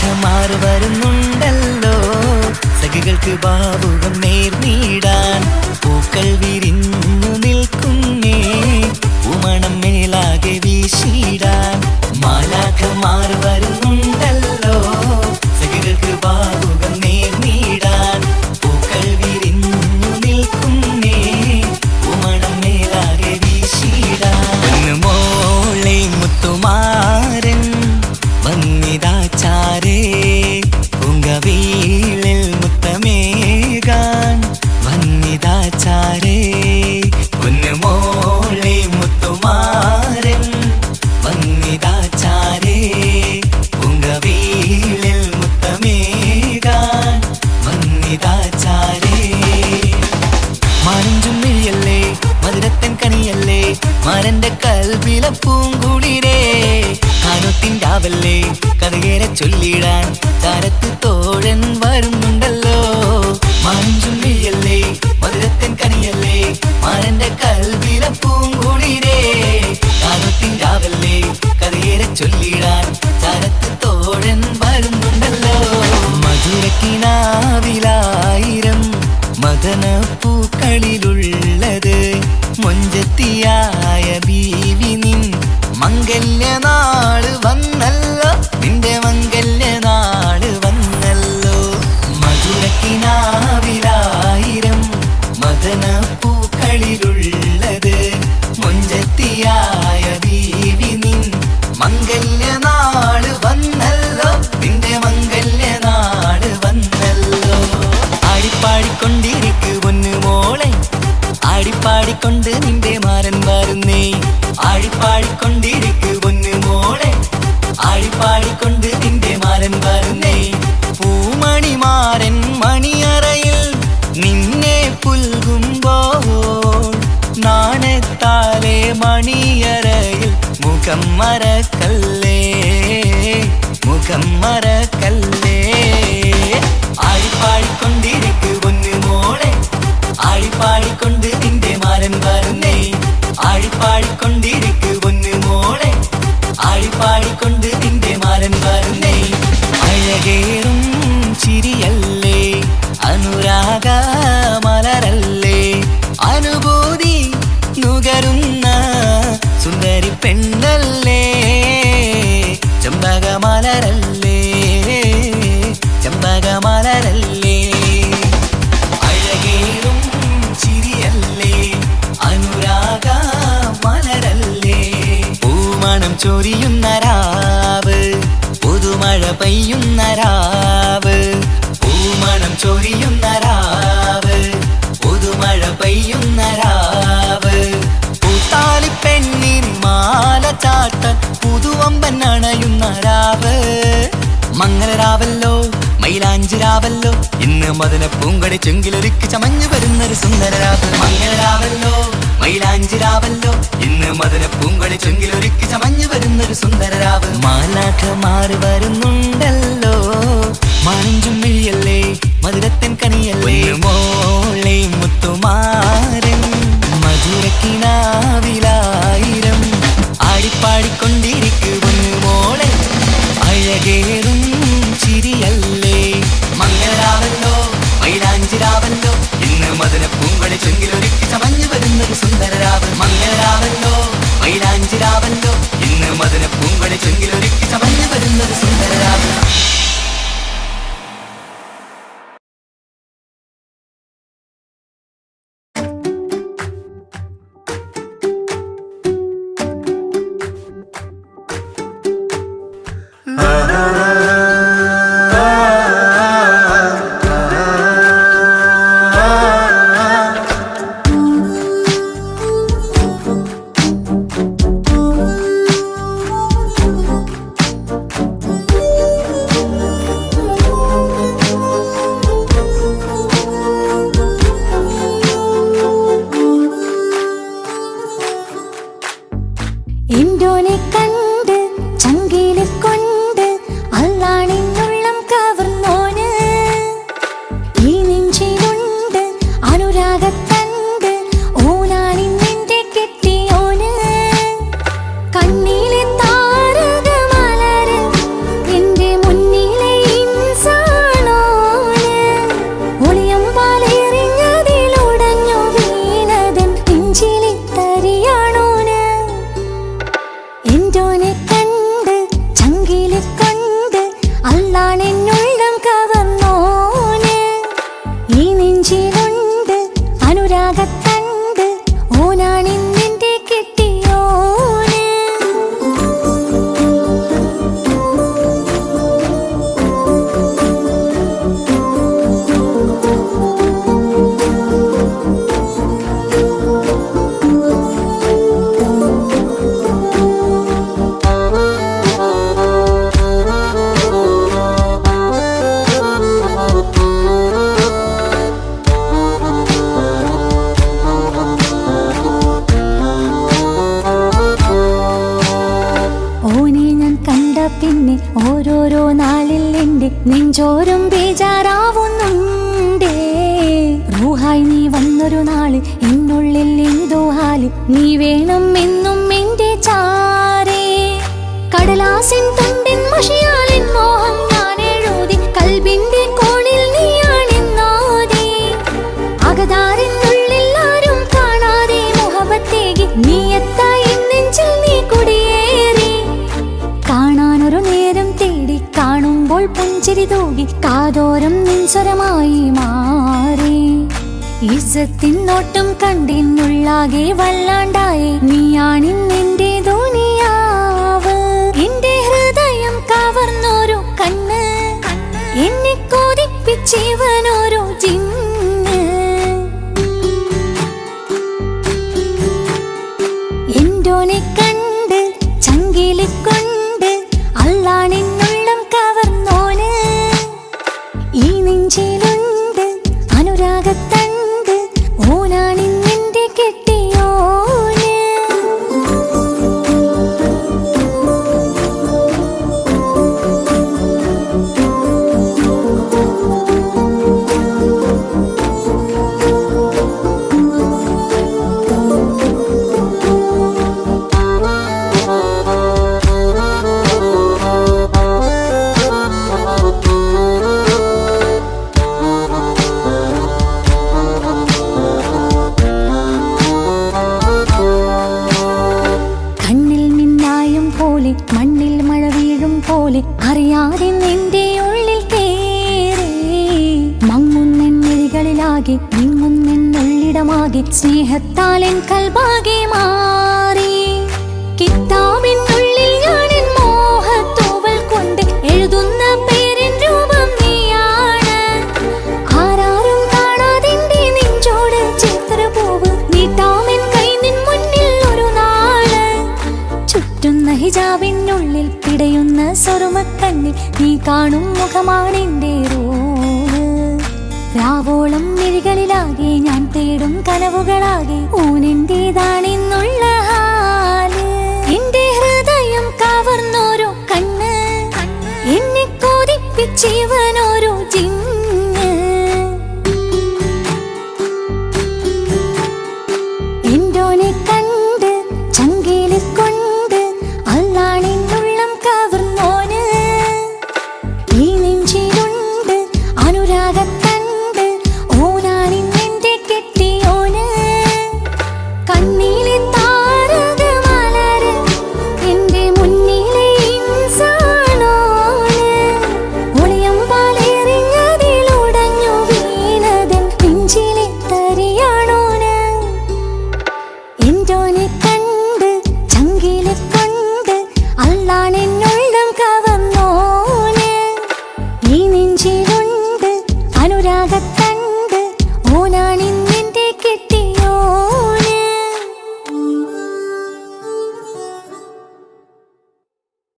മാലാഖമാർ വരുന്നുണ്ടല്ലോ സഖികൾക്ക് ബാവുകം നേർന്നിടാൻ. പൂക്കൾ വിരിഞ്ഞു നിൽക്കുന്നേ പൂമണം മേലാകെ വീശിടാൻ. മാലാഖമാർ വരുന്നുണ്ടല്ലോ സഖികൾക്ക് ബാവുകം നേർന്നിടാൻ. പൂക്കൾ വിരിഞ്ഞു നിൽക്കുന്നേ പൂമണം മേലാകെ വീശിടാൻ. മോളെ മുത്തുമാരൻ വന്നിതാചാരേ പൂങ്കവീളിൽ മുത്തമേകാൻ വന്നിതാചാരേ. പൊന്നുമോളെ മുത്തുമാരൻ വന്നിതാചാരേ പൂങ്കവീളിൽ മുത്തമേകാൻ വന്നിതാചാരേ. മാനഞ്ചും മിഴിയല്ലേ മധുരത്തൻ കണിയല്ലേ മാരന്റെ കൽവിലെ പൂങ്കുളിരേ. കാനോത്തിൻ്റാവല്ലേ കഥകേറെ ചൊല്ലിടാൻ താരത്ത് തോഴൻ വരുന്നുണ്ടല്ലോ. മാനഞ്ചും മിഴിയല്ലേ മധുരത്തൻ കണിയല്ലേ മാരന്റെ കൽവിലെ പൂങ്കുളിരേ. കാനോത്തിൻ്റാവല്ലേ കഥകേറെ ചൊല്ലിടാൻ താരത്ത് തോഴൻ വരുന്നുണ്ടല്ലോ. മധുരക്കിനാവിലായിരം മദന പൂക്കളിലുള്ളത് മൊഞ്ചത്തിയായ ബീവി നിൻ മംഗല്യനാള് വന്നല്ലോ. നിന്റെ മംഗല്യനാള് വന്നല്ലോ. മധുരക്കിനാവിലായിരം മദന പൂക്കളിലുള്ളത് മൊഞ്ചത്തിയായ ബീവി നിൻ മംഗല്യനാള് വന്നല്ലോ. നിന്റെ മംഗല്യനാള് വന്നല്ലോ. ആടിപ്പാടിക്കൊണ്ടിരിക്കു പൊന്നു മോളെ ആടിപ്പാടിക്കൊണ്ട് നിന്റെ മാരൻ വരുന്നേ. ആടിപ്പാടിക്കൊണ്ടിരിക്കു പൊന്നു മോളെ ആടിപ്പാടിക്കൊണ്ട് നിന്റെ മാരൻ വരുന്നേ. പൂമണിമാരൻ മണിയറയിൽ നിന്നെ പുൽകുമ്പോൾ നാണത്താലെ മണിയറയിൽ മുഖം മറക്കല്ലേ മുഖം മറക്കല്ലേ. ആടിപ്പാടിക്കൊണ്ടിരിക്കു പൊന്നു മോളെ ആടിപ്പാടിക്കൊണ്ട് നിന്റെ മാരൻ വരുന്നേ. ആടിപ്പാടിക്കൊണ്ടിരിക്കു പൊന്നു മോളെ ആടിപ്പാടിക്കൊണ്ട് നിന്റെ മാരൻ വരുന്നേ. അഴകേറും ചിരിയല്ലേ അനുരാഗ മലരല്ലേ അനുഭൂതി നുകരുന്ന സുന്ദരി പെണ്ണല്ലേ ചെമ്പകമലരല്ലേ ചെമ്പകമലരല്ലേ. അഴകേറും ചിരിയല്ലേ അനുരാഗ മലരല്ലേ. പൂമണം ചൊരിയുന്ന രാവ് പുതുമഴ പെയ്യുന്ന രാവ്. പൂമണം ചൊരിയുന്ന രാവ് പുതുമഴ പെയ്യുന്ന രാവ്. പൂത്താലി പെണ്ണിൻ മാല ചാട്ട പുതുവമ്പൻ അണയുന്ന രാവ്. മംഗളരാവല്ലോ മൈലാഞ്ചിരാവല്ലോ ഇന്ന് മദന പൂങ്കടി ചെങ്കിലൊരുക്കി ചമഞ്ഞു വരുന്നൊരു സുന്ദരരാവ്. മംഗളരാവല്ലോ മൈലാഞ്ചിരാവല്ലോ ഇന്ന് മദന പൂങ്കടി ചെങ്കിലൊരുക്കി ചമഞ്ഞു വരുന്നൊരു സുന്ദരരാവ്. മാലാഖമാർ വരുന്നുണ്ടല്ലോ മാനഞ്ചും മിഴിയല്ലേ മധുരത്തൻ കണിയല്ലേ. മോളെ മുത്തുമാരൻ മധുരക്കിനാവിലായിരം ആടിപ്പാടിക്കൊണ്ടിരിക്കു പൊന്നു മോളെ അഴകേറും ചിരിയല്ലേ. മംഗളരാവല്ലോ മൈലാഞ്ചിരാവല്ലോ ഇന്ന് മദന പൂങ്കളി ചെങ്കിലൊരുക്കി ചമഞ്ഞു വരുന്നൊരു സുന്ദരരാവ്. മംഗളരാവല്ലോ മൈലാഞ്ചിരാവല്ലോ ഇന്ന് മദന പൂങ്കളി ചെങ്കിലൊരുക്കി ചമഞ്ഞു വരുന്നൊരു സുന്ദരരാവ്. ഓരോരോ നാളിൽ എന്റെ നെഞ്ചോരം ബേജാറാവുന്നുണ്ടേ. റൂഹായി നീ വന്നൊരു നാള് എന്നുള്ളിൽ എന്തോ ഹാല്, നീ വേണം എന്നും എന്റെ ചാരേ. കടലാസിൻ തുണ്ടിൻ മഷിയാലിൻ മോഹം ഞാൻ എഴുതി, കൽബിന്റെ കോണിൽ നീയാണെന്നോതി. അകതാരിനുള്ളിൽ ആരും കാണാതെ മുഹബത്തേകി നീ എത്തായി നെഞ്ചിൽ നീ കുടിയേറി. കാണാനൊരു നേരം തേടി കാണുമ്പോൾ പുഞ്ചിരി തൂകി കാതോരം നിൻസ്വരമായി മാറി. ഇസ്സത്തിൻ നോട്ടം കണ്ടിന്നുള്ളാകെ വല്ലാണ്ടായി, നീയാണിന്നെന്റെ ദുനിയാവ്. എന്റെ ഹൃദയം കവർന്നോരു കണ്ണ്, എന്നെ കൊതിപ്പിച്ചിവനോരു ജിന്ന്. എന്തോനെ കണ്ട് ചങ്കിലിക്കൊണ്ട് അല്ലാണെന്നുള്ളം കവർന്നോന്. ഈ നെഞ്ചിലുണ്ട് അനുരാഗത്തണ്ട്, ഓനാണിന്നെന്റെ കെട്ടിയോന്. മണ്ണിൽ മഴ വീഴും പോലെ അറിയാതെ നിന്റെ ഉള്ളിൽ കേറി. മങ്ങുന്നെന്നിഴികളിലാകെ നിങ്ങുന്നെന്നുള്ളിടമാകെ സ്നേഹത്താലെൻ കൽബാകെ മാറി. കിതാബിനുള്ളിൽ ഞാനെൻ മോഹത്തൂവൽ കൊണ്ട് എഴുതുന്ന പേരിൻ രൂപം നീയാണ്. ആരാരും കാണാതെന്റെ നെഞ്ചോട് ചിത്രപൂവ് നീട്ടാമെൻ കൈ നിൻ മുന്നിൽ ഒരു നാള്. ചുറ്റുന്ന ഹിജാബിനുള്ളിൽ പിടയുന്ന സ്വർമ്മക്കണ്ണിൽ നീ കാണും മുഖമാണെന്റെ റൂഹ്. രാവോളം മിഴികളിലാകെ ഞാൻ തേടും കനവുകളാകെ ഊനെന്റേതാണെന്നുള്ള ഹാല്. എന്റെ ഹൃദയം കവർന്നോരോ കണ്ണ്, എന്നെ കൊതിപ്പിച്ചിവനോരോ ജിന്ന്. എന്തോനെ കണ്ട് ചങ്കിലിക്കൊണ്ട് അല്ലാണെന്നുള്ളം കവർന്നോന്. ഈ നെഞ്ചിലുണ്ട് അനുരാഗത്തണ്ട്, ഓനാണിന്നെന്റെ കെട്ടിയോന്. കണ്ണിലെ താരകമലര് എന്റെ മുന്നിലെ ഇൻസാനോന്. ഒളിയമ്പാലെറിഞ്ഞതിലുടഞ്ഞു വീണതൻ നെഞ്ചിലെ തരിയാണോന്. എന്തോനെ കണ്ട് ചങ്കിലിക്കൊണ്ട് അല്ലാണെന്നുള്ളം കവർന്നോന്. ഈ നെഞ്ചിലുണ്ട് അനുരാഗത്തണ്ട്, ഓനാണിന്നെന്റെ കെട്ടിയോന്.